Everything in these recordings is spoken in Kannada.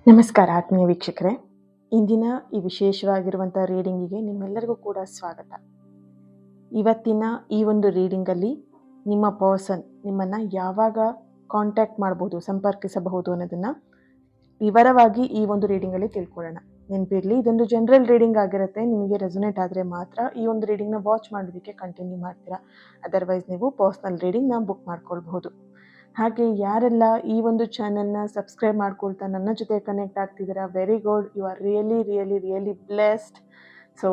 ನಮಸ್ಕಾರ ಆತ್ಮೀಯ ವೀಕ್ಷಕರೇ. ಇಂದಿನ ಈ ವಿಶೇಷವಾಗಿರುವಂಥ ರೀಡಿಂಗಿಗೆ ನಿಮ್ಮೆಲ್ಲರಿಗೂ ಕೂಡ ಸ್ವಾಗತ. ಇವತ್ತಿನ ಈ ಒಂದು ರೀಡಿಂಗಲ್ಲಿ ನಿಮ್ಮ ಪರ್ಸನ್ ನಿಮ್ಮನ್ನು ಯಾವಾಗ ಕಾಂಟ್ಯಾಕ್ಟ್ ಮಾಡ್ಬೋದು, ಸಂಪರ್ಕಿಸಬಹುದು ಅನ್ನೋದನ್ನು ವಿವರವಾಗಿ ಈ ಒಂದು ರೀಡಿಂಗಲ್ಲಿ ತಿಳ್ಕೊಳ್ಳೋಣ. ನೆನಪಿರಲಿ, ಇದೊಂದು ಜನರಲ್ ರೀಡಿಂಗ್ ಆಗಿರುತ್ತೆ. ನಿಮಗೆ ರೆಸೊನೇಟ್ ಆದರೆ ಮಾತ್ರ ಈ ಒಂದು ರೀಡಿಂಗ್ನ ವಾಚ್ ಮಾಡೋದಕ್ಕೆ ಕಂಟಿನ್ಯೂ ಮಾಡ್ತೀರಾ. ಅದರ್ವೈಸ್ ನೀವು ಪರ್ಸ್ನಲ್ ರೀಡಿಂಗ್ನ ಬುಕ್ ಮಾಡ್ಕೊಳ್ಬಹುದು. ಹಾಗೆ ಯಾರೆಲ್ಲ ಈ ಒಂದು ಚಾನಲ್ನ ಸಬ್ಸ್ಕ್ರೈಬ್ ಮಾಡ್ಕೊಳ್ತಾ ನನ್ನ ಜೊತೆ ಕನೆಕ್ಟ್ ಆಗ್ತಿದ್ದೀರಾ, very good. You are really blessed. So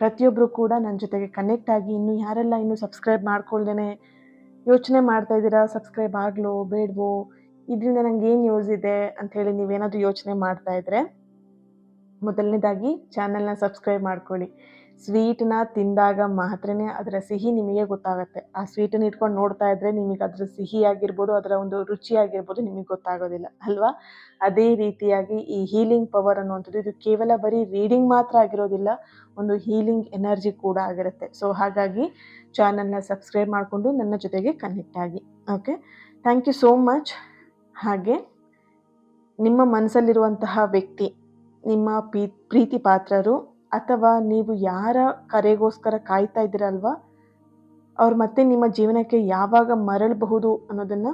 ಪ್ರತಿಯೊಬ್ಬರು ಕೂಡ ನನ್ನ ಜೊತೆಗೆ ಕನೆಕ್ಟ್ ಆಗಿ, ಯಾರೆಲ್ಲ ಸಬ್ಸ್ಕ್ರೈಬ್ ಮಾಡ್ಕೊಳ್ದೇ ಯೋಚನೆ ಮಾಡ್ತಾ ಇದ್ದೀರಾ, ಸಬ್ಸ್ಕ್ರೈಬ್ ಆಗಲೋ ಬೇಡವೋ, ಇದರಿಂದ ನಂಗೆ ಏನು ಯೂಸ್ ಇದೆ ಅಂಥೇಳಿ ನೀವೇನಾದರೂ ಯೋಚನೆ ಮಾಡ್ತಾ ಇದ್ರೆ, ಮೊದಲನೇದಾಗಿ ಚಾನಲ್ನ ಸಬ್ಸ್ಕ್ರೈಬ್ ಮಾಡ್ಕೊಳ್ಳಿ. ಸ್ವೀಟನ್ನ ತಿಂದಾಗ ಮಾತ್ರನೇ ಅದರ ಸಿಹಿ ನಿಮಗೆ ಗೊತ್ತಾಗುತ್ತೆ. ಆ ಸ್ವೀಟನ್ನು ಇಟ್ಕೊಂಡು ನೋಡ್ತಾ ಇದ್ರೆ ನಿಮಗೆ ಅದರ ಸಿಹಿ ಆಗಿರ್ಬೋದು, ಅದರ ಒಂದು ರುಚಿ ಆಗಿರ್ಬೋದು ನಿಮಗೆ ಗೊತ್ತಾಗೋದಿಲ್ಲ ಅಲ್ವಾ? ಅದೇ ರೀತಿಯಾಗಿ ಈ ಹೀಲಿಂಗ್ ಪವರ್ ಅನ್ನುವಂಥದ್ದು ಇದು ಕೇವಲ ಬರೀ ರೀಡಿಂಗ್ ಮಾತ್ರ ಆಗಿರೋದಿಲ್ಲ, ಒಂದು ಹೀಲಿಂಗ್ ಎನರ್ಜಿ ಕೂಡ ಆಗಿರುತ್ತೆ. ಸೊ ಹಾಗಾಗಿ ಚಾನಲ್ನ ಸಬ್ಸ್ಕ್ರೈಬ್ ಮಾಡಿಕೊಂಡು ನನ್ನ ಜೊತೆಗೆ ಕನೆಕ್ಟ್ ಆಗಿ. Okay, thank you so much. ಹಾಗೆ ನಿಮ್ಮ ಮನಸ್ಸಲ್ಲಿರುವಂತಹ ವ್ಯಕ್ತಿ, ನಿಮ್ಮ ಪ್ರೀತಿ ಪಾತ್ರರು, ಅಥವಾ ನೀವು ಯಾರ ಕರೆಗೋಸ್ಕರ ಕಾಯ್ತಾ ಇದ್ದೀರಲ್ವಾ, ಅವ್ರು ಮತ್ತೆ ನಿಮ್ಮ ಜೀವನಕ್ಕೆ ಯಾವಾಗ ಮರಳಬಹುದು ಅನ್ನೋದನ್ನು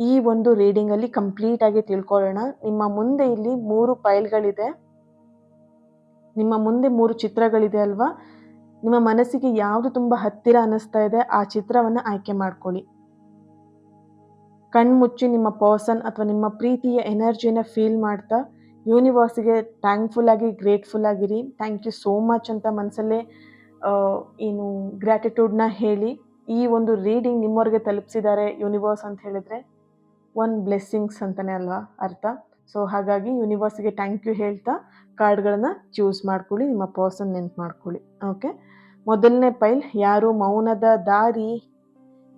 ಈ ಒಂದು ರೀಡಿಂಗಲ್ಲಿ ಕಂಪ್ಲೀಟ್ ಆಗಿ ತಿಳ್ಕೊಳ್ಳೋಣ. ನಿಮ್ಮ ಮುಂದೆ ಇಲ್ಲಿ 3 ಫೈಲ್ಗಳಿದೆ, ನಿಮ್ಮ ಮುಂದೆ 3 ಚಿತ್ರಗಳಿದೆ ಅಲ್ವಾ. ನಿಮ್ಮ ಮನಸ್ಸಿಗೆ ಯಾವುದು ತುಂಬ ಹತ್ತಿರ ಅನ್ನಿಸ್ತಾ ಇದೆ ಆ ಚಿತ್ರವನ್ನು ಆಯ್ಕೆ ಮಾಡ್ಕೊಳ್ಳಿ. ಕಣ್ಮುಚ್ಚಿ ನಿಮ್ಮ ಪರ್ಸನ್ ಅಥವಾ ನಿಮ್ಮ ಪ್ರೀತಿಯ ಎನರ್ಜಿಯನ್ನು ಫೀಲ್ ಮಾಡ್ತಾ ಯೂನಿವರ್ಸಿಗೆ ಥ್ಯಾಂಕ್ಫುಲ್ ಆಗಿ, ಗ್ರೇಟ್ಫುಲ್ ಆಗಿರಿ. ಥ್ಯಾಂಕ್ ಯು ಸೋ ಮಚ್ ಅಂತ ಮನಸ್ಸಲ್ಲೇ ಗ್ರ್ಯಾಟಿಟ್ಯೂಡ್ನ ಹೇಳಿ. ಈ ಒಂದು ರೀಡಿಂಗ್ ನಿಮ್ಮವ್ರಿಗೆ ತಲುಪಿಸಿದ್ದಾರೆ ಯೂನಿವರ್ಸ್ ಅಂತ ಹೇಳಿದ್ರೆ ಒನ್ ಬ್ಲೆಸ್ಸಿಂಗ್ಸ್ ಅಂತಲೇ ಅಲ್ವಾ ಅರ್ಥ. ಸೊ ಹಾಗಾಗಿ ಯೂನಿವರ್ಸಿಗೆ ಥ್ಯಾಂಕ್ ಯು ಹೇಳ್ತಾ ಕಾರ್ಡ್ಗಳನ್ನು ಚೂಸ್ ಮಾಡ್ಕೊಳ್ಳಿ, ನಿಮ್ಮ ಪರ್ಸನ್ ನೆನ್ಪು ಮಾಡ್ಕೊಳ್ಳಿ. ಓಕೆ, ಮೊದಲನೇ ಫೈಲ್ ಯಾರು ಮೌನದ ದಾರಿ.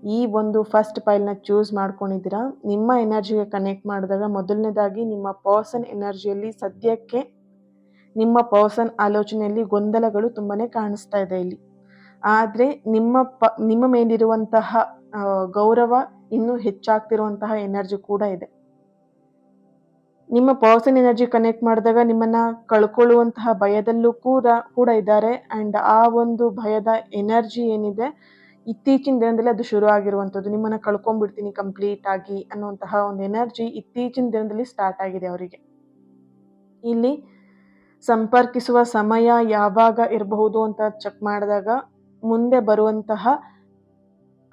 ಈ ಒಂದು ಫಸ್ಟ್ ಫೈಲ್ನ ಚೂಸ್ ಮಾಡ್ಕೊಂಡಿದ್ದೀರಾ. ನಿಮ್ಮ ಎನರ್ಜಿಗೆ ಕನೆಕ್ಟ್ ಮಾಡಿದಾಗ ಮೊದಲನೇದಾಗಿ ನಿಮ್ಮ ಪರ್ಸನ್ ಎನರ್ಜಿಯಲ್ಲಿ ಸದ್ಯಕ್ಕೆ ನಿಮ್ಮ ಪರ್ಸನ್ ಆಲೋಚನೆಯಲ್ಲಿ ಗೊಂದಲಗಳು ತುಂಬಾ ಕಾಣಿಸ್ತಾ ಇದೆ ಇಲ್ಲಿ. ಆದರೆ ನಿಮ್ಮ ಮೇಲಿರುವಂತಹ ಗೌರವ ಇನ್ನೂ ಹೆಚ್ಚಾಗ್ತಿರುವಂತಹ ಎನರ್ಜಿ ಕೂಡ ಇದೆ. ನಿಮ್ಮ ಪರ್ಸನ್ ಎನರ್ಜಿ ಕನೆಕ್ಟ್ ಮಾಡಿದಾಗ ನಿಮ್ಮನ್ನ ಕಳ್ಕೊಳ್ಳುವಂತಹ ಭಯದಲ್ಲೂ ಕೂಡ ಇದ್ದಾರೆ. ಆ್ಯಂಡ್ ಆ ಒಂದು ಭಯದ ಎನರ್ಜಿ ಏನಿದೆ, ಇತ್ತೀಚಿನ ದಿನದಲ್ಲಿ ಅದು ಶುರು ಆಗಿರುವಂಥದ್ದು. ನಿಮ್ಮನ್ನು ಕಳ್ಕೊಂಡ್ಬಿಡ್ತೀನಿ ಕಂಪ್ಲೀಟ್ ಆಗಿ ಅನ್ನುವಂತಹ ಒಂದು ಎನರ್ಜಿ ಇತ್ತೀಚಿನ ದಿನದಲ್ಲಿ ಸ್ಟಾರ್ಟ್ ಆಗಿದೆ ಅವರಿಗೆ. ಇಲ್ಲಿ ಸಂಪರ್ಕಿಸುವ ಸಮಯ ಯಾವಾಗ ಇರಬಹುದು ಅಂತ ಚೆಕ್ ಮಾಡಿದಾಗ ಮುಂದೆ ಬರುವಂತಹ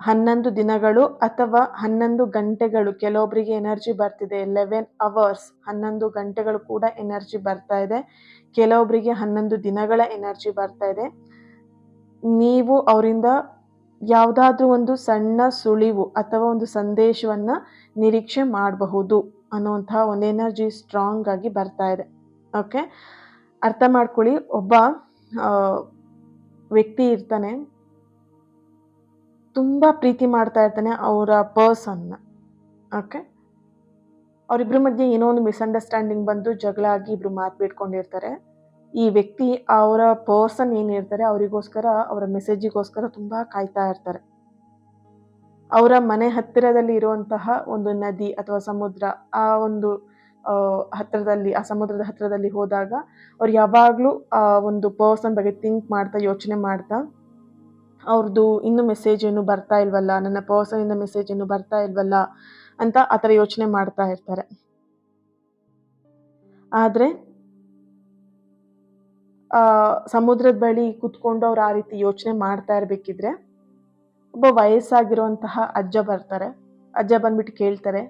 11 ದಿನಗಳು ಅಥವಾ 11 ಗಂಟೆಗಳು, ಕೆಲವೊಬ್ಬರಿಗೆ ಎನರ್ಜಿ ಬರ್ತಿದೆ 11 ಅವರ್ಸ್, 11 ಗಂಟೆಗಳು ಕೂಡ ಎನರ್ಜಿ ಬರ್ತಾ ಇದೆ. ಕೆಲವೊಬ್ಬರಿಗೆ 11 ದಿನಗಳ ಎನರ್ಜಿ ಬರ್ತಾ ಇದೆ. ನೀವು ಅವರಿಂದ ಯಾವುದಾದ್ರೂ ಒಂದು ಸಣ್ಣ ಸುಳಿವು ಅಥವಾ ಒಂದು ಸಂದೇಶವನ್ನು ನಿರೀಕ್ಷೆ ಮಾಡಬಹುದು ಅನ್ನುವಂತಹ ಒಂದು ಎನರ್ಜಿ ಸ್ಟ್ರಾಂಗ್ ಆಗಿ ಬರ್ತಾ ಇದೆ. ಓಕೆ, ಅರ್ಥ ಮಾಡ್ಕೊಳ್ಳಿ. ಒಬ್ಬ ವ್ಯಕ್ತಿ ಇರ್ತಾನೆ, ತುಂಬ ಪ್ರೀತಿ ಮಾಡ್ತಾ ಇರ್ತಾನೆ ಅವರ ಪರ್ಸನ್ನ. ಓಕೆ, ಅವರಿಬ್ಬರ ಮಧ್ಯೆ ಏನೋ ಒಂದು ಮಿಸ್ಅಂಡರ್ಸ್ಟ್ಯಾಂಡಿಂಗ್ ಬಂದು ಜಗಳ ಆಗಿ ಇಬ್ಬರು ಮಾತು ಬಿಟ್ಕೊಂಡಿರ್ತಾರೆ. ಈ ವ್ಯಕ್ತಿ ಅವರ ಪರ್ಸನ್ ಏನಿರ್ತಾರೆ ಅವರಿಗೋಸ್ಕರ, ಅವರ ಮೆಸೇಜಿಗೋಸ್ಕರ ತುಂಬ ಕಾಯ್ತಾ ಇರ್ತಾರೆ. ಅವರ ಮನೆ ಹತ್ತಿರದಲ್ಲಿ ಇರುವಂತಹ ಒಂದು ನದಿ ಅಥವಾ ಸಮುದ್ರ, ಆ ಒಂದು ಹತ್ತಿರದಲ್ಲಿ, ಆ ಸಮುದ್ರದ ಹತ್ತಿರದಲ್ಲಿ ಹೋದಾಗ ಅವ್ರು ಯಾವಾಗಲೂ ಆ ಒಂದು ಪರ್ಸನ್ ಬಗ್ಗೆ ಥಿಂಕ್ ಮಾಡ್ತಾ, ಯೋಚನೆ ಮಾಡ್ತಾ, ಅವ್ರದ್ದು ಇನ್ನೂ ಮೆಸೇಜ್ ಏನು ಬರ್ತಾ ಇಲ್ವಲ್ಲ, ನನ್ನ ಪರ್ಸನಿಂದ ಮೆಸೇಜ್ ಏನು ಬರ್ತಾ ಇಲ್ವಲ್ಲ ಅಂತ ಆ ಥರ ಯೋಚನೆ ಮಾಡ್ತಾ ಇರ್ತಾರೆ. ಆದರೆ ಸಮುದ್ರದ ಬಳಿ ಕೂತ್ಕೊಂಡು ಅವ್ರು ಆ ರೀತಿ ಯೋಚನೆ ಮಾಡ್ತಾ ಇರಬೇಕಿದ್ರೆ ಒಬ್ಬ ವಯಸ್ಸಾಗಿರುವಂತಹ ಅಜ್ಜ ಬರ್ತಾರೆ. ಅಜ್ಜ ಬಂದ್ಬಿಟ್ಟು ಕೇಳ್ತಾರೆ,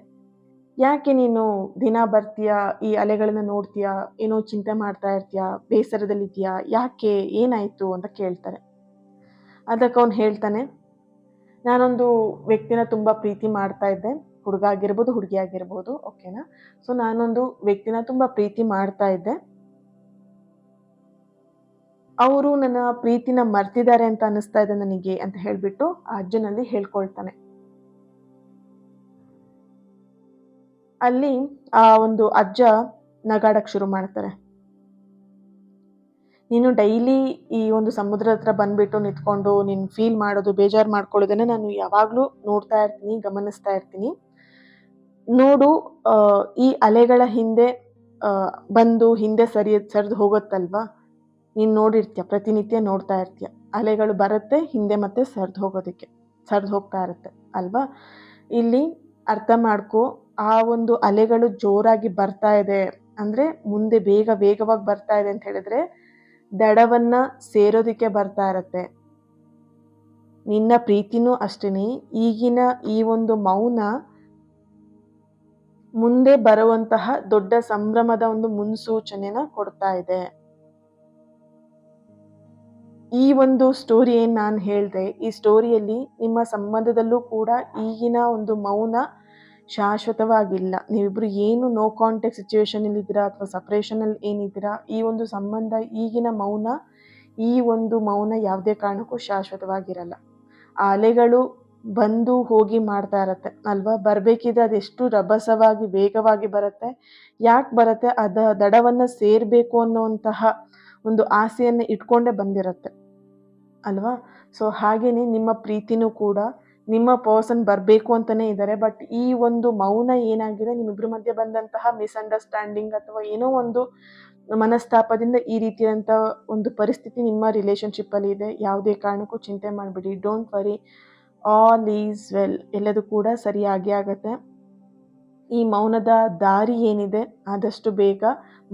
ಯಾಕೆ ನೀನು ದಿನ ಬರ್ತೀಯಾ, ಈ ಅಲೆಗಳನ್ನ ನೋಡ್ತೀಯಾ, ಏನೋ ಚಿಂತೆ ಮಾಡ್ತಾ ಇರ್ತೀಯಾ, ಬೇಸರದಲ್ಲಿದ್ದೀಯಾ, ಯಾಕೆ, ಏನಾಯಿತು ಅಂತ ಕೇಳ್ತಾರೆ. ಅದಕ್ಕೆ ಅವ್ನು ಹೇಳ್ತಾನೆ, ನಾನೊಂದು ವ್ಯಕ್ತಿನ ತುಂಬ ಪ್ರೀತಿ ಮಾಡ್ತಾ ಇದ್ದೆ. ಹುಡುಗ ಆಗಿರ್ಬೋದು, ಹುಡುಗಿ ಆಗಿರ್ಬೋದು, ಓಕೆನಾ. ಸೊ ನಾನೊಂದು ವ್ಯಕ್ತಿನ ತುಂಬ ಪ್ರೀತಿ ಮಾಡ್ತಾ ಇದ್ದೆ. ಅವರು ನನ್ನ ಪ್ರೀತಿನ ಮರ್ತಿದ್ದಾರೆ ಅಂತ ಅನ್ನಿಸ್ತಾ ಇದೆ ನನಗೆ ಅಂತ ಹೇಳಿಬಿಟ್ಟು ಆ ಅಜ್ಜನಲ್ಲಿ ಹೇಳ್ಕೊಳ್ತಾನೆ. ಅಲ್ಲಿ ಆ ಒಂದು ಅಜ್ಜ ನಗಾಡಕ್ಕೆ ಶುರು ಮಾಡ್ತಾರೆ. ನೀನು ಡೈಲಿ ಈ ಒಂದು ಸಮುದ್ರ ಹತ್ರ ಬಂದ್ಬಿಟ್ಟು ನಿಂತ್ಕೊಂಡು ನೀನು ಫೀಲ್ ಮಾಡೋದು, ಬೇಜಾರು ಮಾಡ್ಕೊಳ್ಳೋದನ್ನ ನಾನು ಯಾವಾಗಲೂ ನೋಡ್ತಾ ಇರ್ತೀನಿ, ಗಮನಿಸ್ತಾ ಇರ್ತೀನಿ. ನೋಡು, ಈ ಅಲೆಗಳ ಹಿಂದೆ ಬಂದು ಹಿಂದೆ ಸರಿದು ಹೋಗುತ್ತಲ್ವಾ? ನೀನು ನೋಡಿರ್ತೀಯ, ಪ್ರತಿನಿತ್ಯ ನೋಡ್ತಾ ಇರ್ತೀಯ. ಅಲೆಗಳು ಬರುತ್ತೆ ಹಿಂದೆ ಮತ್ತೆ ಸರಿದು ಹೋಗ್ತಾ ಇರುತ್ತೆ ಅಲ್ವಾ? ಇಲ್ಲಿ ಅರ್ಥ ಮಾಡ್ಕೊ, ಆ ಒಂದು ಅಲೆಗಳು ಜೋರಾಗಿ ಬರ್ತಾ ಇದೆ ಅಂದರೆ ಮುಂದೆ ವೇಗವಾಗಿ ಬರ್ತಾ ಇದೆ ಅಂತ ಹೇಳಿದ್ರೆ ದಡವನ್ನ ಸೇರೋದಕ್ಕೆ ಬರ್ತಾ ಇರತ್ತೆ. ನಿನ್ನ ಪ್ರೀತಿನೂ ಅಷ್ಟೇನೆ. ಈಗಿನ ಈ ಒಂದು ಮೌನ ಮುಂದೆ ಬರುವಂತಹ ದೊಡ್ಡ ಸಂಭ್ರಮದ ಒಂದು ಮುನ್ಸೂಚನೆನ ಕೊಡ್ತಾ ಇದೆ. ಈ ಒಂದು ಸ್ಟೋರಿ ಏನ್ ನಾನು ಹೇಳ್ದೆ, ಈ ಸ್ಟೋರಿಯಲ್ಲಿ ನಿಮ್ಮ ಸಂಬಂಧದಲ್ಲೂ ಕೂಡ ಈಗಿನ ಒಂದು ಮೌನ ಶಾಶ್ವತವಾಗಿಲ್ಲ. ನೀವಿಬ್ರು ಏನು ನೋ ಕಾಂಟ್ಯಾಕ್ಟ್ ಸಿಚುವೇಶನ್ ಅಲ್ಲಿ ಇದ್ದೀರಾ ಅಥವಾ ಸಪರೇಷನ್ ಅಲ್ಲಿ ಏನಿದ್ದೀರಾ, ಈ ಒಂದು ಸಂಬಂಧ ಈ ಒಂದು ಮೌನ ಯಾವುದೇ ಕಾರಣಕ್ಕೂ ಶಾಶ್ವತವಾಗಿರಲ್ಲ. ಆ ಅಲೆಗಳು ಬಂದು ಹೋಗಿ ಮಾಡ್ತಾ ಇರತ್ತೆ ಅಲ್ವಾ? ಬರ್ಬೇಕಿದ್ರೆ ಅದೆಷ್ಟು ರಭಸವಾಗಿ ವೇಗವಾಗಿ ಬರುತ್ತೆ. ಯಾಕೆ ಬರುತ್ತೆ? ದಡವನ್ನ ಸೇರ್ಬೇಕು ಅನ್ನುವಂತಹ ಒಂದು ಆಸೆಯನ್ನು ಇಟ್ಕೊಂಡೇ ಬಂದಿರತ್ತೆ ಅಲ್ವಾ? ಸೊ ಹಾಗೇನೆ ನಿಮ್ಮ ಪ್ರೀತಿನೂ ಕೂಡ ನಿಮ್ಮ ಪರ್ಸನ್ ಬರಬೇಕು ಅಂತಾನೆ ಇದ್ದಾರೆ. ಬಟ್ ಈ ಒಂದು ಮೌನ ಏನಾಗಿದೆ, ನಿಮ್ಮಿಬ್ರ ಮಧ್ಯೆ ಬಂದಂತಹ ಮಿಸ್ಅಂಡರ್ಸ್ಟ್ಯಾಂಡಿಂಗ್ ಅಥವಾ ಏನೋ ಒಂದು ಮನಸ್ತಾಪದಿಂದ ಈ ರೀತಿಯಾದಂಥ ಒಂದು ಪರಿಸ್ಥಿತಿ ನಿಮ್ಮ ರಿಲೇಶನ್ಶಿಪ್ ಅಲ್ಲಿ ಇದೆ. ಯಾವುದೇ ಕಾರಣಕ್ಕೂ ಚಿಂತೆ ಮಾಡಬೇಡಿ. Don't worry, all is well. ಎಲ್ಲದೂ ಕೂಡ ಸರಿಯಾಗಿ ಆಗತ್ತೆ. ಈ ಮೌನದ ದಾರಿ ಏನಿದೆ ಆದಷ್ಟು ಬೇಗ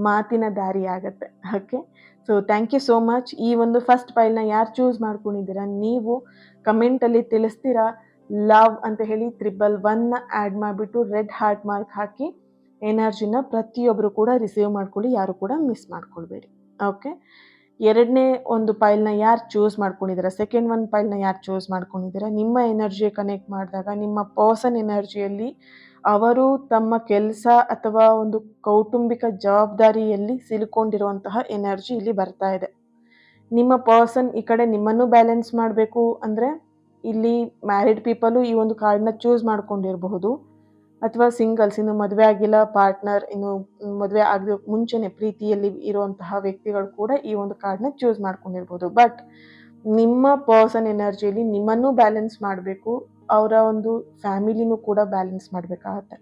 ಮಾತಿನ ದಾರಿ ಆಗತ್ತೆ. Okay, so thank you so much. ಈ ಒಂದು ಫಸ್ಟ್ ಫೈಲ್ನ ಯಾರು ಚೂಸ್ ಮಾಡ್ಕೊಂಡಿದ್ದೀರಾ ನೀವು ಕಮೆಂಟಲ್ಲಿ ತಿಳಿಸ್ತೀರಾ. ಲವ್ ಅಂತ ಹೇಳಿ 111 ಆ್ಯಡ್ ಮಾಡಿಬಿಟ್ಟು ರೆಡ್ ಹಾರ್ಟ್ ಮಾರ್ಕ್ ಹಾಕಿ ಎನರ್ಜಿನ ಪ್ರತಿಯೊಬ್ಬರು ಕೂಡ ರಿಸೀವ್ ಮಾಡ್ಕೊಳ್ಳಿ. ಯಾರು ಕೂಡ ಮಿಸ್ ಮಾಡ್ಕೊಳ್ಬೇಡಿ. ಓಕೆ, ಎರಡನೇ ಒಂದು ಫೈಲ್ನ ಯಾರು ಚೂಸ್ ಮಾಡ್ಕೊಂಡಿದ್ದೀರಾ, ಸೆಕೆಂಡ್ ಒಂದು ಫೈಲ್ನ ಯಾರು ಚೂಸ್ ಮಾಡ್ಕೊಂಡಿದ್ದೀರಾ, ನಿಮ್ಮ ಎನರ್ಜಿ ಕನೆಕ್ಟ್ ಮಾಡಿದಾಗ ನಿಮ್ಮ ಪರ್ಸನ್ ಎನರ್ಜಿಯಲ್ಲಿ ಅವರು ತಮ್ಮ ಕೆಲಸ ಅಥವಾ ಒಂದು ಕೌಟುಂಬಿಕ ಜವಾಬ್ದಾರಿಯಲ್ಲಿ ಸಿಲುಕೊಂಡಿರುವಂತಹ ಎನರ್ಜಿ ಇಲ್ಲಿ ಬರ್ತಾ ಇದೆ. ನಿಮ್ಮ ಪರ್ಸನ್ ಈ ಕಡೆ ನಿಮ್ಮನ್ನು ಬ್ಯಾಲೆನ್ಸ್ ಮಾಡಬೇಕು ಅಂದರೆ ಇಲ್ಲಿ ಮ್ಯಾರಿಡ್ ಪೀಪಲು ಈ ಒಂದು ಕಾರ್ಡ್ನ ಚೂಸ್ ಮಾಡ್ಕೊಂಡಿರಬಹುದು, ಅಥವಾ ಸಿಂಗಲ್ಸ್, ಇನ್ನು ಮದುವೆ ಆಗಿಲ್ಲ ಪಾರ್ಟ್ನರ್, ಇನ್ನು ಮದುವೆ ಆಗದ ಮುಂಚೆನೆ ಪ್ರೀತಿಯಲ್ಲಿ ಇರುವಂತಹ ವ್ಯಕ್ತಿಗಳು ಕೂಡ ಈ ಒಂದು ಕಾರ್ಡ್ನ ಚೂಸ್ ಮಾಡ್ಕೊಂಡಿರ್ಬೋದು. ಬಟ್ ನಿಮ್ಮ ಪರ್ಸನ್ ಎನರ್ಜಿಯಲ್ಲಿ ನಿಮ್ಮನ್ನು ಬ್ಯಾಲೆನ್ಸ್ ಮಾಡಬೇಕು, ಅವರ ಒಂದು ಫ್ಯಾಮಿಲಿನೂ ಕೂಡ ಬ್ಯಾಲೆನ್ಸ್ ಮಾಡಬೇಕಾಗತ್ತೆ.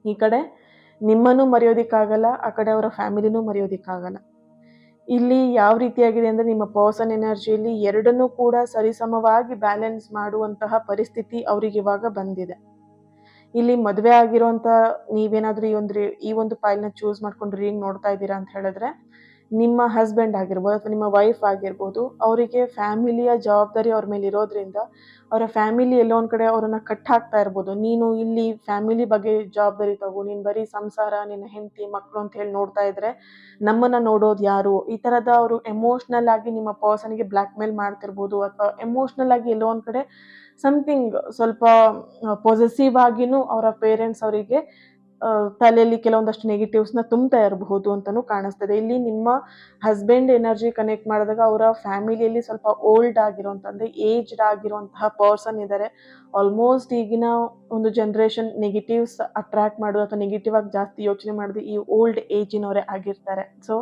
ಈ ಕಡೆ ನಿಮ್ಮನ್ನು ಮರೆಯೋದಿಕ್ಕಾಗಲ್ಲ, ಆ ಕಡೆ ಅವರ ಫ್ಯಾಮಿಲಿನೂ ಮರೆಯೋದಿಕ್ಕಾಗಲ್ಲ. ಇಲ್ಲಿ ಯಾವ ರೀತಿಯಾಗಿದೆ ಅಂದರೆ ನಿಮ್ಮ ಪರ್ಸನ್ ಎನರ್ಜಿಯಲ್ಲಿ ಎರಡನ್ನೂ ಕೂಡ ಸರಿಸಮವಾಗಿ ಬ್ಯಾಲೆನ್ಸ್ ಮಾಡುವಂತಹ ಪರಿಸ್ಥಿತಿ ಅವ್ರಿಗೆ ಇವಾಗ ಬಂದಿದೆ. ಇಲ್ಲಿ ಮದುವೆ ಆಗಿರೋಂಥ ನೀವೇನಾದರೂ ಈ ಒಂದು ಫೈಲ್ನ ಚೂಸ್ ಮಾಡ್ಕೊಂಡು ರೀಡಿಂಗ್ ನೋಡ್ತಾ ಇದ್ದೀರಾ ಅಂತ ಹೇಳಿದ್ರೆ, ನಿಮ್ಮ ಹಸ್ಬೆಂಡ್ ಆಗಿರ್ಬೋದು ಅಥವಾ ನಿಮ್ಮ ವೈಫ್ ಆಗಿರ್ಬೋದು, ಅವರಿಗೆ ಫ್ಯಾಮಿಲಿಯ ಜವಾಬ್ದಾರಿ ಅವ್ರ ಮೇಲೆ ಇರೋದ್ರಿಂದ ಅವರ ಫ್ಯಾಮಿಲಿ ಎಲ್ಲೋ ಒಂದು ಕಡೆ ಅವರನ್ನು ಕಟ್ ಹಾಕ್ತಾ ಇರ್ಬೋದು. ನೀನು ಇಲ್ಲಿ ಫ್ಯಾಮಿಲಿ ಬಗ್ಗೆ ಜವಾಬ್ದಾರಿ ತಗೋ, ನೀನು ಬರೀ ಸಂಸಾರ, ನಿನ್ನ ಹೆಂಡತಿ ಮಕ್ಕಳು ಅಂತ ಹೇಳಿ ನೋಡ್ತಾ ಇದ್ರೆ ನಮ್ಮನ್ನು ನೋಡೋದು ಯಾರು, ಈ ಥರದ ಅವರು ಎಮೋಷ್ನಲ್ ಆಗಿ ನಿಮ್ಮ ಪರ್ಸನ್ಗೆ ಬ್ಲ್ಯಾಕ್ ಮೇಲ್ ಮಾಡ್ತಿರ್ಬೋದು, ಅಥವಾ ಎಮೋಷ್ನಲ್ ಆಗಿ ಎಲ್ಲೋ ಒಂದು ಕಡೆ ಸಮಥಿಂಗ್ ಸ್ವಲ್ಪ ಪೊಸೆಸಿವ್ ಆಗಿನೂ ಅವರ ಪೇರೆಂಟ್ಸ್ ಅವರಿಗೆ ತಲೆಯಲ್ಲಿ ಕೆಲವೊಂದಷ್ಟು ನೆಗೆಟಿವ್ಸ್ನ ತುಂಬ್ತಾ ಇರಬಹುದು ಅಂತಲೂ ಕಾಣಿಸ್ತದೆ. ಇಲ್ಲಿ ನಿಮ್ಮ ಹಸ್ಬೆಂಡ್ ಎನರ್ಜಿ ಕನೆಕ್ಟ್ ಮಾಡಿದಾಗ ಅವರ ಫ್ಯಾಮಿಲಿಯಲ್ಲಿ ಸ್ವಲ್ಪ ಓಲ್ಡ್ ಆಗಿರುವಂಥದ್ದು ಏಜ್ಡ್ ಆಗಿರುವಂತಹ ಪರ್ಸನ್ ಇದ್ದಾರೆ. ಆಲ್ಮೋಸ್ಟ್ ಈಗಿನ ಒಂದು ಜನ್ರೇಷನ್ ನೆಗೆಟಿವ್ಸ್ ಅಟ್ರಾಕ್ಟ್ ಮಾಡೋದು ಅಥವಾ ನೆಗೆಟಿವ್ ಆಗಿ ಜಾಸ್ತಿ ಯೋಚನೆ ಮಾಡೋದು ಈ ಓಲ್ಡ್ ಏಜಿನವರೇ ಆಗಿರ್ತಾರೆ. ಸೊ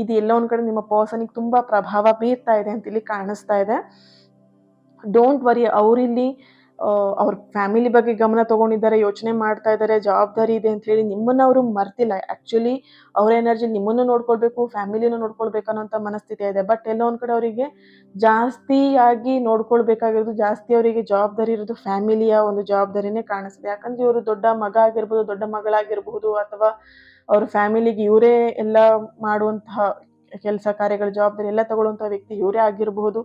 ಇದು ಎಲ್ಲ ಒಂದು ಕಡೆ ನಿಮ್ಮ ಪರ್ಸನಿಗೆ ತುಂಬ ಪ್ರಭಾವ ಬೀರ್ತಾ ಇದೆ ಅಂತ ಇಲ್ಲಿ ಕಾಣಿಸ್ತಾ ಇದೆ. ಡೋಂಟ್ ವರಿ, ಅವರಿಲ್ಲಿ ಅವ್ರ ಫ್ಯಾಮಿಲಿ ಬಗ್ಗೆ ಗಮನ ತಗೊಂಡಿದ್ದಾರೆ, ಯೋಚನೆ ಮಾಡ್ತಾ ಇದ್ದಾರೆ, ಜವಾಬ್ದಾರಿ ಇದೆ ಅಂತ ಹೇಳಿ ನಿಮ್ಮನ್ನು ಅವರು ಮರ್ತಿಲ್ಲ. ಆ್ಯಕ್ಚುಲಿ ಅವರ ಎನರ್ಜಿ ನಿಮ್ಮನ್ನು ನೋಡ್ಕೊಳ್ಬೇಕು, ಫ್ಯಾಮಿಲಿನೂ ನೋಡ್ಕೊಳ್ಬೇಕು ಅನ್ನೋಂಥ ಮನಸ್ಥಿತಿ ಇದೆ. ಬಟ್ ಎಲ್ಲೋ ಒಂದು ಕಡೆ ಅವರಿಗೆ ಜಾಸ್ತಿಯಾಗಿ ನೋಡ್ಕೊಳ್ಬೇಕಾಗಿರೋದು, ಜಾಸ್ತಿ ಅವರಿಗೆ ಜವಾಬ್ದಾರಿ ಇರೋದು ಫ್ಯಾಮಿಲಿಯ ಒಂದು ಜವಾಬ್ದಾರಿನೇ ಕಾಣಿಸ್ತದೆ. ಯಾಕಂದರೆ ಇವರು ದೊಡ್ಡ ಮಗ ಆಗಿರ್ಬೋದು, ದೊಡ್ಡ ಮಗಳಾಗಿರ್ಬೋದು, ಅಥವಾ ಅವ್ರ ಫ್ಯಾಮಿಲಿಗೆ ಇವರೇ ಎಲ್ಲ ಮಾಡುವಂತಹ ಕೆಲಸ ಕಾರ್ಯಗಳ ಜವಾಬ್ದಾರಿ ಎಲ್ಲ ತಗೊಳ್ಳುವಂಥ ವ್ಯಕ್ತಿ ಇವರೇ ಆಗಿರಬಹುದು.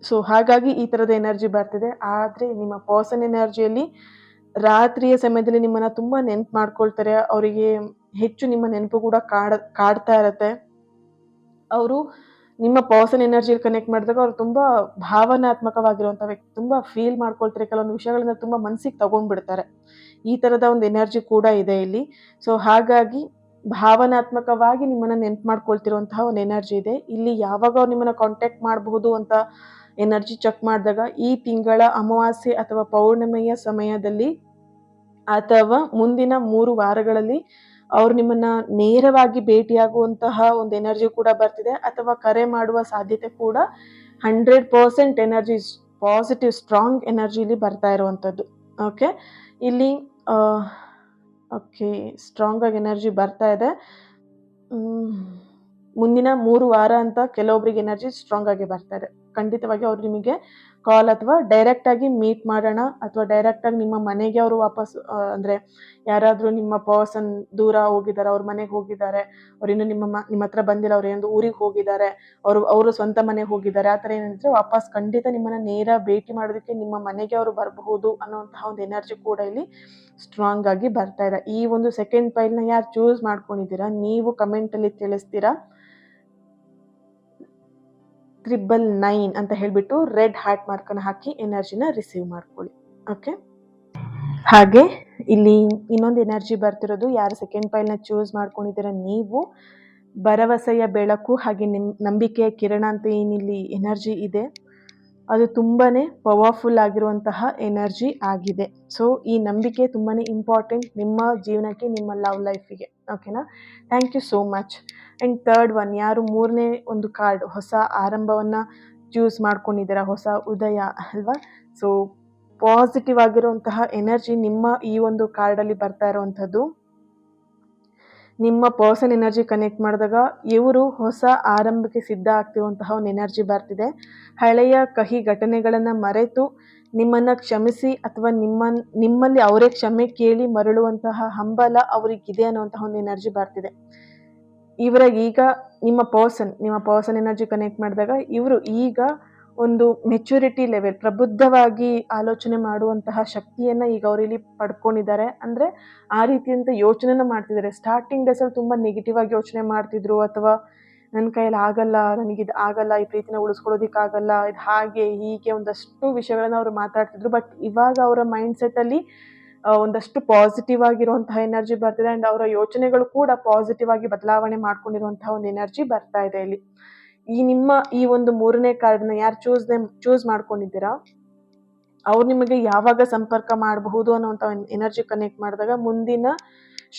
ಸೊ ಹಾಗಾಗಿ ಈ ಥರದ ಎನರ್ಜಿ ಬರ್ತಿದೆ. ಆದರೆ ನಿಮ್ಮ ಪರ್ಸನ್ ಎನರ್ಜಿಯಲ್ಲಿ ರಾತ್ರಿಯ ಸಮಯದಲ್ಲಿ ನಿಮ್ಮನ್ನು ತುಂಬ ನೆನಪು ಮಾಡ್ಕೊಳ್ತಾರೆ. ಅವರಿಗೆ ಹೆಚ್ಚು ನಿಮ್ಮ ನೆನಪು ಕೂಡ ಕಾಡ್ತಾ ಇರತ್ತೆ. ಅವರು ನಿಮ್ಮ ಪರ್ಸನ್ ಎನರ್ಜಿಯಲ್ಲಿ ಕನೆಕ್ಟ್ ಮಾಡಿದಾಗ ಅವರು ತುಂಬ ಭಾವನಾತ್ಮಕವಾಗಿರುವಂಥ ವ್ಯಕ್ತಿ, ತುಂಬ ಫೀಲ್ ಮಾಡ್ಕೊಳ್ತಾರೆ, ಕೆಲವೊಂದು ವಿಷಯಗಳನ್ನ ತುಂಬ ಮನಸ್ಸಿಗೆ ತಗೊಂಡ್ಬಿಡ್ತಾರೆ. ಈ ಥರದ ಒಂದು ಎನರ್ಜಿ ಕೂಡ ಇದೆ ಇಲ್ಲಿ. ಸೊ ಹಾಗಾಗಿ ಭಾವನಾತ್ಮಕವಾಗಿ ನಿಮ್ಮನ್ನು ನೆನಪು ಮಾಡ್ಕೊಳ್ತಿರುವಂತಹ ಒಂದು ಎನರ್ಜಿ ಇದೆ ಇಲ್ಲಿ. ಯಾವಾಗ ಅವ್ರು ನಿಮ್ಮನ್ನು ಕಾಂಟ್ಯಾಕ್ಟ್ ಮಾಡಬಹುದು ಅಂತ ಎನರ್ಜಿ ಚೆಕ್ ಮಾಡಿದಾಗ ಈ ತಿಂಗಳ ಅಮಾವಾಸ್ಯೆ ಅಥವಾ ಪೌರ್ಣಿಮೆಯ ಸಮಯದಲ್ಲಿ ಅಥವಾ ಮುಂದಿನ 3 ವಾರಗಳಲ್ಲಿ ಅವ್ರು ನಿಮ್ಮನ್ನ ನೇರವಾಗಿ ಭೇಟಿಯಾಗುವಂತಹ ಒಂದು ಎನರ್ಜಿ ಕೂಡ ಬರ್ತಿದೆ, ಅಥವಾ ಕರೆ ಮಾಡುವ ಸಾಧ್ಯತೆ ಕೂಡ 100% ಎನರ್ಜಿ ಪಾಸಿಟಿವ್ ಸ್ಟ್ರಾಂಗ್ ಎನರ್ಜಿಲಿ ಬರ್ತಾ ಇರುವಂಥದ್ದು. ಓಕೆ, ಇಲ್ಲಿ ಓಕೆ, ಸ್ಟ್ರಾಂಗ್ ಆಗಿ ಎನರ್ಜಿ ಬರ್ತಾ ಇದೆ. ಮುಂದಿನ 3 ವಾರ ಅಂತ ಕೆಲವೊಬ್ರಿಗೆ ಎನರ್ಜಿ ಸ್ಟ್ರಾಂಗ್ ಆಗಿ ಬರ್ತಾ ಇದೆ. ಖಂಡಿತವಾಗಿ ಅವ್ರು ನಿಮಗೆ ಕಾಲ್ ಅಥವಾ ಡೈರೆಕ್ಟ್ ಆಗಿ ಮೀಟ್ ಮಾಡೋಣ ಅಥವಾ ಡೈರೆಕ್ಟ್ ಆಗಿ ನಿಮ್ಮ ಮನೆಗೆ ಅವರು ವಾಪಸ್ ಅಂದ್ರೆ ಯಾರಾದ್ರೂ ನಿಮ್ಮ ಪರ್ಸನ್ ದೂರ ಹೋಗಿದ್ದಾರೆ, ಅವ್ರ ಮನೆಗೆ ಹೋಗಿದ್ದಾರೆ, ಅವ್ರು ಇನ್ನು ನಿಮ್ಮ ಹತ್ರ ಬಂದಿಲ್ಲ, ಅವ್ರು ಏನೋ ಊರಿಗೆ ಹೋಗಿದ್ದಾರೆ, ಅವರು ಸ್ವಂತ ಮನೆಗೆ ಹೋಗಿದ್ದಾರೆ, ಆ ಥರ ಏನಂದ್ರೆ ವಾಪಸ್ ಖಂಡಿತ ನಿಮ್ಮನ್ನ ನೇರ ಭೇಟಿ ಮಾಡೋದಕ್ಕೆ ನಿಮ್ಮ ಮನೆಗೆ ಅವರು ಬರಬಹುದು ಅನ್ನೋಂತಹ ಒಂದು ಎನರ್ಜಿ ಕೂಡ ಇಲ್ಲಿ ಸ್ಟ್ರಾಂಗ್ ಆಗಿ ಬರ್ತಾ ಇದೆ. ಈ ಒಂದು ಸೆಕೆಂಡ್ ಫೈಲ್ನ ಯಾರು ಚೂಸ್ ಮಾಡ್ಕೊಂಡಿದ್ದೀರಾ ನೀವು ಕಮೆಂಟ್ ಅಲ್ಲಿ ತಿಳಿಸ್ತೀರಾ. 999 ಅಂತ ಹೇಳ್ಬಿಟ್ಟು ರೆಡ್ ಹಾರ್ಟ್ ಮಾರ್ಕನ್ನು ಹಾಕಿ ಎನರ್ಜಿನ ರಿಸೀವ್ ಮಾಡ್ಕೊಳ್ಳಿ. ಓಕೆ, ಹಾಗೆ ಇಲ್ಲಿ ಇನ್ನೊಂದು ಎನರ್ಜಿ ಬರ್ತಿರೋದು, ಯಾರು ಸೆಕೆಂಡ್ ಫೈಲ್ನ ಚೂಸ್ ಮಾಡ್ಕೊಂಡಿದ್ದೀರಾ ನೀವು ಭರವಸೆಯ ಬೆಳಕು ಹಾಗೆ ನಂಬಿಕೆಯ ಕಿರಣ ಅಂತ ಏನಿಲ್ಲಿ ಎನರ್ಜಿ ಇದೆ ಅದು ತುಂಬಾನೇ ಪವರ್ಫುಲ್ ಆಗಿರುವಂತಹ ಎನರ್ಜಿ ಆಗಿದೆ. ಸೊ ಈ ನಂಬಿಕೆ ತುಂಬಾನೇ ಇಂಪಾರ್ಟೆಂಟ್ ನಿಮ್ಮ ಜೀವನಕ್ಕೆ, ನಿಮ್ಮ ಲವ್ ಲೈಫಿಗೆ. ಓಕೆನಾ, thank you so much. And third one, ಯಾರು 3ನೇ ಒಂದು ಕಾರ್ಡ್ ಹೊಸ ಆರಂಭವನ್ನು ಚೂಸ್ ಮಾಡ್ಕೊಂಡಿದ್ದೀರಾ, ಹೊಸ ಉದಯ ಅಲ್ವಾ. ಸೊ ಪಾಸಿಟಿವ್ ಆಗಿರುವಂತಹ ಎನರ್ಜಿ ನಿಮ್ಮ ಈ ಒಂದು ಕಾರ್ಡಲ್ಲಿ ಬರ್ತಾ ಇರುವಂಥದ್ದು. ನಿಮ್ಮ ಪರ್ಸನ್ ಎನರ್ಜಿ ಕನೆಕ್ಟ್ ಮಾಡಿದಾಗ ಇವರು ಹೊಸ ಆರಂಭಕ್ಕೆ ಸಿದ್ಧ ಆಗ್ತಿರುವಂತಹ ಒಂದು ಎನರ್ಜಿ ಬರ್ತಿದೆ. ಹಳೆಯ ಕಹಿ ಘಟನೆಗಳನ್ನು ಮರೆತು ನಿಮ್ಮನ್ನು ಕ್ಷಮಿಸಿ ಅಥವಾ ನಿಮ್ಮಲ್ಲಿ ಅವರೇ ಕ್ಷಮೆ ಕೇಳಿ ಮರಳುವಂತಹ ಹಂಬಲ ಅವರಿಗಿದೆ ಅನ್ನುವಂತಹ ಒಂದು ಎನರ್ಜಿ ಬರ್ತಿದೆ. ಇವರ ಈಗ ನಿಮ್ಮ ಪರ್ಸನ್ ಎನರ್ಜಿ ಕನೆಕ್ಟ್ ಮಾಡಿದಾಗ ಇವರು ಈಗ ಒಂದು ಮೆಚುರಿಟಿ ಲೆವೆಲ್, ಪ್ರಬುದ್ಧವಾಗಿ ಆಲೋಚನೆ ಮಾಡುವಂತಹ ಶಕ್ತಿಯನ್ನ ಈಗ ಅವರಲ್ಲಿ ಪಡ್ಕೊಂಡಿದ್ದಾರೆ. ಅಂದ್ರೆ ಆ ರೀತಿಯಂತ ಯೋಚನೆನ ಮಾಡ್ತಿದ್ದಾರೆ. ಸ್ಟಾರ್ಟಿಂಗ್ ಡೇಸಲ್ಲಿ ತುಂಬಾ ನೆಗೆಟಿವ್ ಆಗಿ ಯೋಚನೆ ಮಾಡ್ತಿದ್ರು, ಅಥವಾ ನನ್ನ ಕೈಯಲ್ಲಿ ಆಗಲ್ಲ, ನನಗಿದು ಆಗಲ್ಲ, ಈ ಪ್ರೀತಿನ ಉಳಿಸ್ಕೊಳ್ಳೋದಿಕ್ಕಾಗಲ್ಲ, ಇದು ಹಾಗೆ ಹೀಗೆ ಒಂದಷ್ಟು ವಿಷಯಗಳನ್ನ ಅವರು ಮಾತಾಡ್ತಿದ್ರು. ಬಟ್ ಇವಾಗ ಅವರ ಮೈಂಡ್ ಸೆಟ್ ಅಲ್ಲಿ ಒಂದಷ್ಟು ಪಾಸಿಟಿವ್ ಆಗಿರುವಂತಹ ಎನರ್ಜಿ ಬರ್ತಿದೆ. ಅಂಡ್ ಅವರ ಯೋಚನೆಗಳು ಕೂಡ ಪಾಸಿಟಿವ್ ಆಗಿ ಬದಲಾವಣೆ ಮಾಡ್ಕೊಂಡಿರುವಂತಹ ಒಂದು ಎನರ್ಜಿ ಬರ್ತಾ ಇದೆ ಇಲ್ಲಿ. ನಿಮ್ಮ ಈ ಒಂದು 3ನೇ ಕಾರ್ಡ್ನ ಯಾರು ಚೂಸ್ ಮಾಡ್ಕೊಂಡಿದ್ದೀರಾ ಅವ್ರು ನಿಮಗೆ ಯಾವಾಗ ಸಂಪರ್ಕ ಮಾಡಬಹುದು ಅನ್ನೋಂಥ ಎನರ್ಜಿ ಕನೆಕ್ಟ್ ಮಾಡಿದಾಗ ಮುಂದಿನ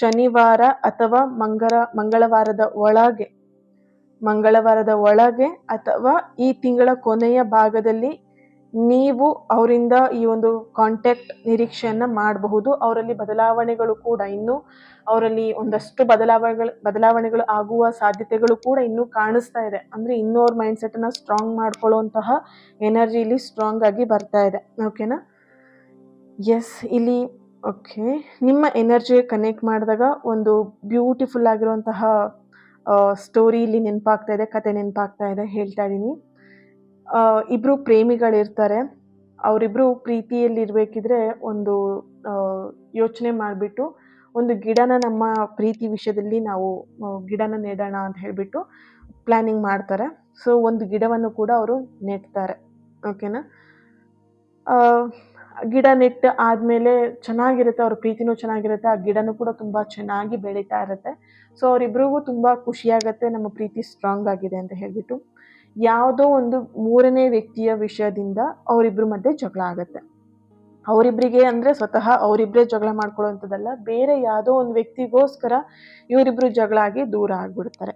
ಶನಿವಾರ ಅಥವಾ ಮಂಗಳವಾರದ ಒಳಗೆ ಅಥವಾ ಈ ತಿಂಗಳ ಕೊನೆಯ ಭಾಗದಲ್ಲಿ ನೀವು ಅವರಿಂದ ಈ ಒಂದು ಕಾಂಟ್ಯಾಕ್ಟ್ ನಿರೀಕ್ಷೆಯನ್ನ ಮಾಡಬಹುದು. ಅವರಲ್ಲಿ ಬದಲಾವಣೆಗಳು ಕೂಡ ಇನ್ನು ಅವರಲ್ಲಿ ಒಂದಷ್ಟು ಬದಲಾವಣೆಗಳು ಆಗುವ ಸಾಧ್ಯತೆಗಳು ಕೂಡ ಇನ್ನೂ ಕಾಣಿಸ್ತಾ ಇದೆ. ಅಂದ್ರೆ ಇನ್ನೂ ಅವ್ರ ಮೈಂಡ್ ಸೆಟ್ ಅನ್ನ ಸ್ಟ್ರಾಂಗ್ ಮಾಡ್ಕೊಳ್ಳುವಂತಹ ಎನರ್ಜಿ ಇಲ್ಲಿ ಸ್ಟ್ರಾಂಗ್ ಆಗಿ ಬರ್ತಾ ಇದೆ. ಓಕೆನಾ, ಎಸ್, ಇಲ್ಲಿ ಓಕೆ, ನಿಮ್ಮ ಎನರ್ಜಿ ಕನೆಕ್ಟ್ ಮಾಡಿದಾಗ ಒಂದು ಬ್ಯೂಟಿಫುಲ್ ಆಗಿರುವಂತಹ ಸ್ಟೋರಿ ಇಲ್ಲಿ ನೆನಪಾಗ್ತಾ ಇದೆ, ಕತೆ ನೆನಪಾಗ್ತಾ ಇದೆ, ಹೇಳ್ತಾ ಇದ್ದೀನಿ. ಇಬ್ರು ಪ್ರೇಮಿಗಳಿರ್ತಾರೆ. ಅವರಿಬ್ರು ಪ್ರೀತಿಯಲ್ಲಿ ಇರ್ಬೇಕಿದ್ರೆ ಒಂದು ಯೋಚನೆ ಮಾಡಿಬಿಟ್ಟು ಒಂದು ಗಿಡನ ನಮ್ಮ ಪ್ರೀತಿ ವಿಷಯದಲ್ಲಿ ನಾವು ಗಿಡನ ನೆಡೋಣ ಅಂತ ಹೇಳ್ಬಿಟ್ಟು ಪ್ಲಾನಿಂಗ್ ಮಾಡ್ತಾರೆ. ಸೊ ಒಂದು ಗಿಡವನ್ನು ಕೂಡ ಅವರು ನೆಡ್ತಾರೆ. ಓಕೆನಾ, ಗಿಡ ನೆಟ್ಟು ಆದಮೇಲೆ ಚೆನ್ನಾಗಿರುತ್ತೆ, ಅವ್ರ ಪ್ರೀತಿನೂ ಚೆನ್ನಾಗಿರುತ್ತೆ, ಆ ಗಿಡನೂ ಕೂಡ ತುಂಬ ಚೆನ್ನಾಗಿ ಬೆಳೀತಾ ಇರುತ್ತೆ. ಸೊ ಅವರಿಬ್ರಿಗೂ ತುಂಬ ಖುಷಿಯಾಗತ್ತೆ ನಮ್ಮ ಪ್ರೀತಿ ಸ್ಟ್ರಾಂಗ್ ಆಗಿದೆ ಅಂತ ಹೇಳ್ಬಿಟ್ಟು. ಯಾವುದೋ ಒಂದು 3ನೇ ವ್ಯಕ್ತಿಯ ವಿಷಯದಿಂದ ಅವರಿಬ್ರ ಮಧ್ಯೆ ಜಗಳ ಆಗತ್ತೆ. ಅವರಿಬ್ರಿಗೆ ಅಂದರೆ ಸ್ವತಃ ಅವರಿಬ್ಬರೇ ಜಗಳ ಮಾಡ್ಕೊಳ್ಳೋವಂಥದ್ದಲ್ಲ, ಬೇರೆ ಯಾವುದೋ ಒಂದು ವ್ಯಕ್ತಿಗೋಸ್ಕರ ಇವರಿಬ್ರು ಜಗಳ ಆಗಿ ದೂರ ಆಗ್ಬಿಡ್ತಾರೆ.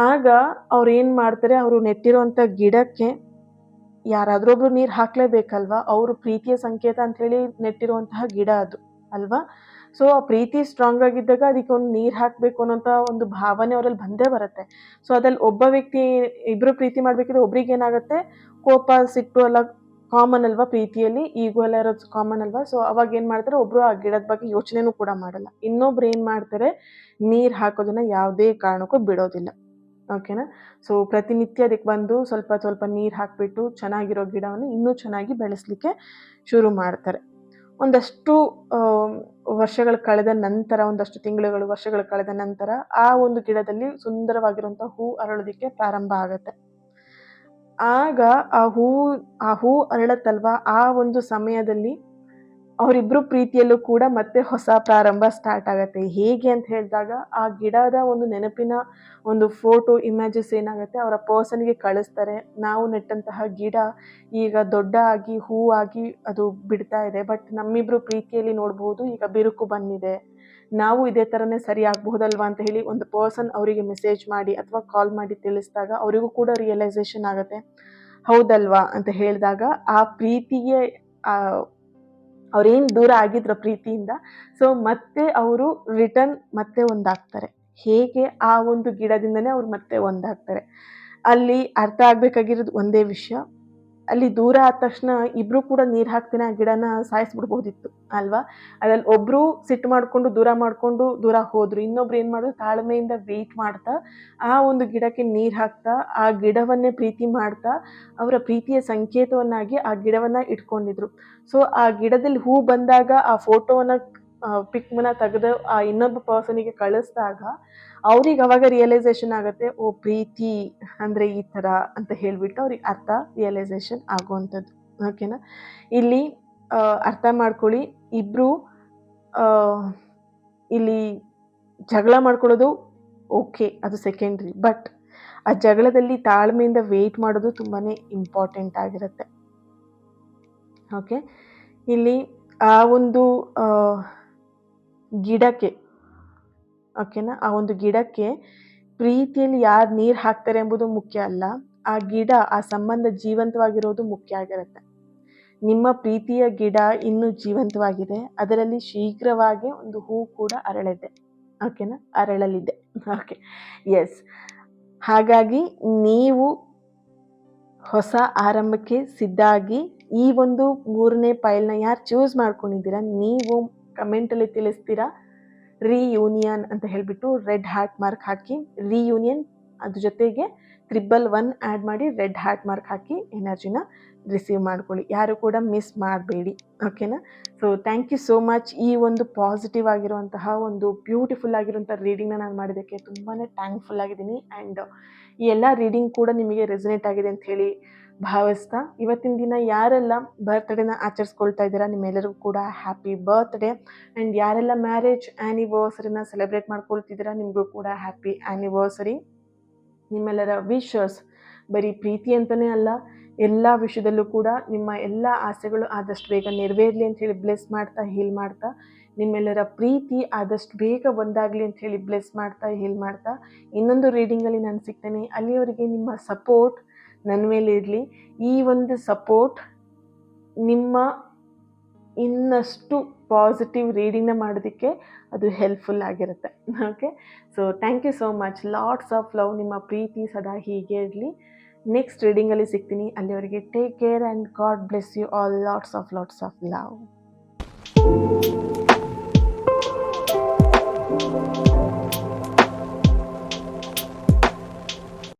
ಆಗ ಅವ್ರು ಏನು ಮಾಡ್ತಾರೆ, ಅವರು ನೆಟ್ಟಿರುವಂಥ ಗಿಡಕ್ಕೆ ಯಾರಾದ್ರೂ ಒಬ್ರು ನೀರು ಹಾಕ್ಲೇಬೇಕಲ್ವಾ. ಅವರು ಪ್ರೀತಿಯ ಸಂಕೇತ ಅಂತ ಹೇಳಿ ನೆಟ್ಟಿರುವಂತಹ ಗಿಡ ಅದು ಅಲ್ವಾ. ಸೊ ಆ ಪ್ರೀತಿ ಸ್ಟ್ರಾಂಗ್ ಆಗಿದ್ದಾಗ ಅದಕ್ಕೆ ಒಂದು ನೀರು ಹಾಕಬೇಕು ಅನ್ನೋಂಥ ಒಂದು ಭಾವನೆ ಅವರಲ್ಲಿ ಬಂದೇ ಬರುತ್ತೆ. ಸೊ ಅದ್ರಲ್ಲಿ ಒಬ್ಬ ವ್ಯಕ್ತಿ, ಇಬ್ರು ಪ್ರೀತಿ ಮಾಡ್ಬೇಕಿದ್ರೆ ಒಬ್ರಿಗೆ ಏನಾಗುತ್ತೆ, ಕೋಪ ಸಿಟ್ಟು ಎಲ್ಲ ಕಾಮನ್ ಅಲ್ವಾ ಪ್ರೀತಿಯಲ್ಲಿ, ಈಗೋ ಎಲ್ಲ ಇರೋದು ಕಾಮನ್ ಅಲ್ವಾ. ಸೊ ಅವಾಗ ಏನು ಮಾಡ್ತಾರೆ, ಒಬ್ರು ಆ ಗಿಡದ ಬಗ್ಗೆ ಯೋಚನೆನೂ ಕೂಡ ಮಾಡಲ್ಲ, ಇನ್ನೊಬ್ರು ಏನು ಮಾಡ್ತಾರೆ, ನೀರು ಹಾಕೋದನ್ನ ಯಾವುದೇ ಕಾರಣಕ್ಕೂ ಬಿಡೋದಿಲ್ಲ. ಓಕೆನಾ, ಸೊ ಪ್ರತಿನಿತ್ಯ ಅದಕ್ಕೆ ಬಂದು ಸ್ವಲ್ಪ ಸ್ವಲ್ಪ ನೀರು ಹಾಕಿಬಿಟ್ಟು ಚೆನ್ನಾಗಿರೋ ಗಿಡವನ್ನು ಇನ್ನೂ ಚೆನ್ನಾಗಿ ಬೆಳೆಸಲಿಕ್ಕೆ ಶುರು ಮಾಡ್ತಾರೆ. ಒಂದಷ್ಟು ವರ್ಷಗಳು ಕಳೆದ ನಂತರ, ಒಂದಷ್ಟು ತಿಂಗಳುಗಳು ವರ್ಷಗಳು ಕಳೆದ ನಂತರ ಆ ಒಂದು ಗಿಡದಲ್ಲಿ ಸುಂದರವಾಗಿರುವಂಥ ಹೂ ಅರಳೋದಕ್ಕೆ ಪ್ರಾರಂಭ ಆಗುತ್ತೆ. ಆಗ ಆ ಹೂ ಅರಳತ್ತಲ್ವಾ, ಆ ಒಂದು ಸಮಯದಲ್ಲಿ ಅವರಿಬ್ರು ಪ್ರೀತಿಯಲ್ಲೂ ಕೂಡ ಮತ್ತೆ ಹೊಸ ಪ್ರಾರಂಭ ಸ್ಟಾರ್ಟ್ ಆಗುತ್ತೆ. ಹೇಗೆ ಅಂತ ಹೇಳಿದಾಗ ಆ ಗಿಡದ ಒಂದು ನೆನಪಿನ ಒಂದು ಫೋಟೋ ಇಮೇಜಸ್ ಏನಾಗುತ್ತೆ ಅವರ ಪರ್ಸನ್ಗೆ ಕಳಿಸ್ತಾರೆ. ನಾವು ನೆಟ್ಟಂತಹ ಗಿಡ ಈಗ ದೊಡ್ಡ ಆಗಿ ಹೂವಾಗಿ ಅದು ಬಿಡ್ತಾ ಇದೆ, ಬಟ್ ನಮ್ಮಿಬ್ರು ಪ್ರೀತಿಯಲ್ಲಿ ನೋಡ್ಬೋದು ಈಗ ಬಿರುಕು ಬಂದಿದೆ, ನಾವು ಇದೇ ಥರನೇ ಸರಿ ಆಗಬಹುದಲ್ವಾ ಅಂತ ಹೇಳಿ ಒಂದು ಪರ್ಸನ್ ಅವರಿಗೆ ಮೆಸೇಜ್ ಮಾಡಿ ಅಥವಾ ಕಾಲ್ ಮಾಡಿ ತಿಳಿಸಿದಾಗ ಅವರಿಗೂ ಕೂಡ ರಿಯಲೈಸೇಷನ್ ಆಗುತ್ತೆ, ಹೌದಲ್ವಾ ಅಂತ ಹೇಳಿದಾಗ ಆ ಪ್ರೀತಿಗೆ ಅವ್ರೇನು ದೂರ ಆಗಿದ್ರು ಪ್ರೀತಿಯಿಂದ, ಸೊ ಮತ್ತೆ ಅವರು ರಿಟರ್ನ್ ಮತ್ತೆ ಒಂದಾಗ್ತಾರೆ. ಹೇಗೆ ಆ ಒಂದು ಗಿಡದಿಂದನೇ ಅವ್ರು ಮತ್ತೆ ಒಂದಾಗ್ತಾರೆ. ಅಲ್ಲಿ ಅರ್ಥ ಆಗ್ಬೇಕಾಗಿರೋದು ಒಂದೇ ವಿಷಯ, ಅಲ್ಲಿ ದೂರ ಆದ ತಕ್ಷಣ ಇಬ್ರು ಕೂಡ ನೀರು ಹಾಕ್ತೀನಿ ಆ ಗಿಡನ ಸಾಯಿಸ್ಬಿಡ್ಬೋದಿತ್ತು ಅಲ್ವಾ? ಅದ್ರಲ್ಲಿ ಒಬ್ರು ಸಿಟ್ಟು ಮಾಡ್ಕೊಂಡು ದೂರ ಹೋದ್ರು. ಇನ್ನೊಬ್ರು ಏನ್ ಮಾಡಿದ್ರು, ತಾಳ್ಮೆಯಿಂದ ವೇಟ್ ಮಾಡ್ತಾ ಆ ಒಂದು ಗಿಡಕ್ಕೆ ನೀರು ಹಾಕ್ತಾ ಆ ಗಿಡವನ್ನೇ ಪ್ರೀತಿ ಮಾಡ್ತಾ ಅವರ ಪ್ರೀತಿಯ ಸಂಕೇತವನ್ನಾಗಿ ಆ ಗಿಡವನ್ನ ಇಟ್ಕೊಂಡಿದ್ರು. ಸೊ ಆ ಗಿಡದಲ್ಲಿ ಹೂ ಬಂದಾಗ ಆ ಫೋಟೋವನ್ನ ಪಿಕ್ನ ತೆಗೆದು ಆ ಇನ್ನೊಬ್ಬ ಪರ್ಸನಿಗೆ ಕಳಿಸಿದಾಗ ಅವ್ರಿಗೆ ಅವಾಗ ರಿಯಲೈಸೇಷನ್ ಆಗುತ್ತೆ, ಓ ಪ್ರೀತಿ ಅಂದ್ರೆ ಈ ತರ ಅಂತ ಹೇಳ್ಬಿಟ್ಟು ಅವ್ರಿಗೆ ರಿಯಲೈಸೇಷನ್ ಆಗುವಂಥದ್ದು. ಓಕೆನಾ? ಇಲ್ಲಿ ಅರ್ಥ ಮಾಡ್ಕೊಳ್ಳಿ, ಇಬ್ರು ಇಲ್ಲಿ ಜಗಳ ಮಾಡ್ಕೊಳ್ಳೋದು ಓಕೆ, ಅದು ಸೆಕೆಂಡ್ರಿ. ಬಟ್ ಆ ಜಗಳದಲ್ಲಿ ತಾಳ್ಮೆಯಿಂದ ವೇಟ್ ಮಾಡೋದು ತುಂಬಾನೇ ಇಂಪಾರ್ಟೆಂಟ್ ಆಗಿರುತ್ತೆ. ಓಕೆ, ಇಲ್ಲಿ ಆ ಒಂದು ಗಿಡಕ್ಕೆ, ಓಕೆನಾ, ಆ ಒಂದು ಗಿಡಕ್ಕೆ ಪ್ರೀತಿಯಲ್ಲಿ ಯಾರು ನೀರು ಹಾಕ್ತಾರೆ ಎಂಬುದು ಮುಖ್ಯ ಅಲ್ಲ, ಆ ಗಿಡ, ಆ ಸಂಬಂಧ ಜೀವಂತವಾಗಿರೋದು ಮುಖ್ಯ ಆಗಿರುತ್ತೆ. ನಿಮ್ಮ ಪ್ರೀತಿಯ ಗಿಡ ಇನ್ನೂ ಜೀವಂತವಾಗಿದೆ, ಅದರಲ್ಲಿ ಶೀಘ್ರವಾಗಿ ಒಂದು ಹೂ ಕೂಡ ಓಕೆನಾ, ಅರಳಲಿದೆ. Okay, S. ಹಾಗಾಗಿ ನೀವು ಹೊಸ ಆರಂಭಕ್ಕೆ ಸಿದ್ಧ ಆಗಿ ಈ ಒಂದು 3ನೇ ಫೈಲ್ನ ಯಾರು ಚೂಸ್ ಮಾಡ್ಕೊಂಡಿದ್ದೀರಾ, ನೀವು ಕಮೆಂಟಲ್ಲಿ ತಿಳಿಸ್ತೀರಾ ರಿಯೂನಿಯನ್ ಅಂತ ಹೇಳ್ಬಿಟ್ಟು ರೆಡ್ ಹಾರ್ಟ್ ಮಾರ್ಕ್ ಹಾಕಿ ರಿಯೂನಿಯನ್, ಅದ್ರ ಜೊತೆಗೆ 111 ಆ್ಯಡ್ ಮಾಡಿ ರೆಡ್ ಹಾರ್ಟ್ ಮಾರ್ಕ್ ಹಾಕಿ ಎನರ್ಜಿನ ರಿಸೀವ್ ಮಾಡ್ಕೊಳ್ಳಿ. ಯಾರು ಕೂಡ ಮಿಸ್ ಮಾಡಬೇಡಿ. ಓಕೆನಾ? So thank you so much. ಈ ಒಂದು ಪಾಸಿಟಿವ್ ಆಗಿರುವಂತಹ ಒಂದು ಬ್ಯೂಟಿಫುಲ್ ಆಗಿರುವಂಥ ರೀಡಿಂಗ್ನ ನಾನು ಮಾಡಿದ್ದಕ್ಕೆ ತುಂಬಾ ಥ್ಯಾಂಕ್ಫುಲ್ ಆಗಿದ್ದೀನಿ. ಆ್ಯಂಡ್ ಈ ಎಲ್ಲ ರೀಡಿಂಗ್ ಕೂಡ ನಿಮಗೆ ರೆಸನೇಟ್ ಆಗಿದೆ ಅಂತ ಹೇಳಿ ಭಾವಿಸ್ತಾ, ಇವತ್ತಿನ ದಿನ ಯಾರೆಲ್ಲ ಬರ್ತ್ಡೇನ ಆಚರಿಸ್ಕೊಳ್ತಾ ಇದ್ದೀರಾ ನಿಮ್ಮೆಲ್ಲರಿಗೂ ಕೂಡ ಹ್ಯಾಪಿ ಬರ್ತ್ಡೇ. ಆ್ಯಂಡ್ ಯಾರೆಲ್ಲ ಮ್ಯಾರೇಜ್ ಆ್ಯನಿವರ್ಸರಿನ ಸೆಲೆಬ್ರೇಟ್ ಮಾಡ್ಕೊಳ್ತಿದ್ದೀರಾ ನಿಮಗೂ ಕೂಡ ಹ್ಯಾಪಿ ಆ್ಯನಿವರ್ಸರಿ. ನಿಮ್ಮೆಲ್ಲರ ವಿಶಸ್ ಬರೀ ಪ್ರೀತಿ ಅಂತಲೇ ಅಲ್ಲ, ಎಲ್ಲ ವಿಷಯದಲ್ಲೂ ಕೂಡ ನಿಮ್ಮ ಎಲ್ಲ ಆಸೆಗಳು ಆದಷ್ಟು ಬೇಗ ನೆರವೇರಲಿ ಅಂತ ಹೇಳಿ ಬ್ಲೆಸ್ ಮಾಡ್ತಾ ಹೀಲ್ ಮಾಡ್ತಾ, ನಿಮ್ಮೆಲ್ಲರ ಪ್ರೀತಿ ಆದಷ್ಟು ಬೇಗ ಒಂದಾಗಲಿ ಅಂತ ಹೇಳಿ ಬ್ಲೆಸ್ ಮಾಡ್ತಾ ಹೀಲ್ ಮಾಡ್ತಾ, ಇನ್ನೊಂದು ರೀಡಿಂಗಲ್ಲಿ ನಾನು ಸಿಗ್ತೇನೆ. ಅಲ್ಲಿಯವರೆಗೆ ನಿಮ್ಮ ಸಪೋರ್ಟ್ ನನ್ನ ಮೇಲೆ ಇರಲಿ. ಈ ಒಂದು ಸಪೋರ್ಟ್ ನಿಮ್ಮ ಇನ್ನಷ್ಟು ಪಾಸಿಟಿವ್ ರೀಡಿಂಗ್ನ ಮಾಡೋದಕ್ಕೆ ಅದು ಹೆಲ್ಪ್ಫುಲ್ ಆಗಿರುತ್ತೆ. Okay, so thank you so much. Lots of love. ನಿಮ್ಮ ಪ್ರೀತಿ ಸದಾ ಹೀಗೆ ಇರಲಿ. ನೆಕ್ಸ್ಟ್ ರೀಡಿಂಗಲ್ಲಿ ಸಿಗ್ತೀನಿ. ಅಲ್ಲಿವರೆಗೆ take care and God bless you all. Lots of love.